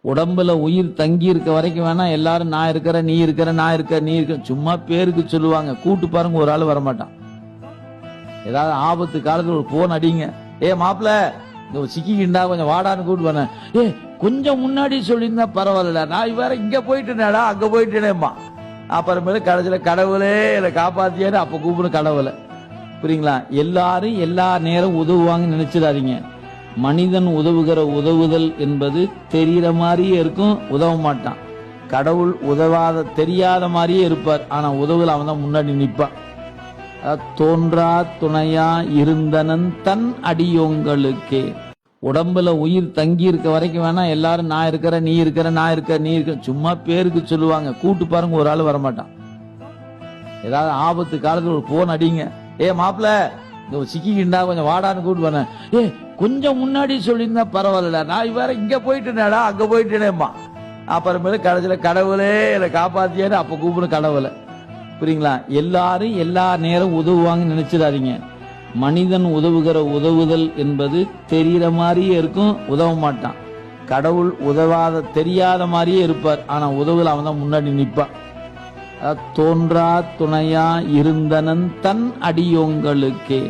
உடம்புல உயிர் தங்கி இருக்க வரைக்கும் வேணா எல்லாரும் நான் இருக்கிற நீ இருக்கிற நான் இருக்க நீ இருக்க சும்மா பேருக்கு சொல்லுவாங்க. கூட்டு பாருங்க, ஒரு ஆள் வரமாட்டான். ஏதாவது ஆபத்து காலத்துல ஒரு போன் அடிங்க, ஏ மாப்பிள்ள இந்த சிக்கிக்கிண்டா கொஞ்சம் வாடான்னு கூட்டு பண்ணேன், ஏ கொஞ்சம் முன்னாடி சொல்லியிருந்தா பரவாயில்ல, நான் வேற இங்க போயிட்டேனேடா அங்க போயிட்டேனேம்மா. அப்புறமேல கடைசியில கடவுளே என்னை காப்பாத்தியாரு அப்ப கூப்பிடு கடவுளை. புரியுங்களா? எல்லாரும் எல்லா நேரம் உதவுவாங்கன்னு நினைச்சிடாதீங்க. மனிதன் உதவுகிற உதவுதல் என்பது தெரியற மாதிரியே இருக்கும், உதவ மாட்டான். கடவுள் உதவாத தெரியாத மாதிரியே இருப்பார், ஆனா உதவுல அவன் தான் முன்னாடி நிற்பான். தோன்றா துணையா இருந்தனன் தன் அடியோங்களுக்கே. உடம்புல உயிர் தங்கி இருக்க வரைக்கும் வேணா எல்லாரும் நான் இருக்கிற நீ இருக்கிற நான் இருக்க நீ இருக்க சும்மா பேருக்கு சொல்லுவாங்க. கூட்டு பாருங்க, ஒரு ஆள் வரமாட்டான். ஏதாவது ஆபத்து காலத்துல ஒரு போன் அடிங்க, ஏ மாப்பிள்ள இந்த சிக்கிக்கிண்டா கொஞ்சம் வாடான்னு கூட்டு பண்ணேன், ஏ கொஞ்சம் முன்னாடி சொல்லியிருந்தா பரவாயில்ல, நான் வேற இங்க போயிட்டேனேடா அங்க போயிட்டேனேம்மா. அப்புறமேல கடைசியில கடவுளே என்னை காப்பாத்தியாரு அப்ப கூப்பிடு கடவுளை. புரியுங்களா? எல்லாரும் எல்லா நேரம் உதவுவாங்கன்னு நினைச்சிடாதீங்க. மனிதன் உதவுகிற உதவுதல் என்பது தெரியற மாதிரியே இருக்கும், உதவ மாட்டான். கடவுள் உதவாத தெரியாத மாதிரியே இருப்பார், ஆனா உதவுல அவன் தான் முன்னாடி நிற்பான். தோன்றா துணையா இருந்தனன் தன் அடியோங்களுக்கே.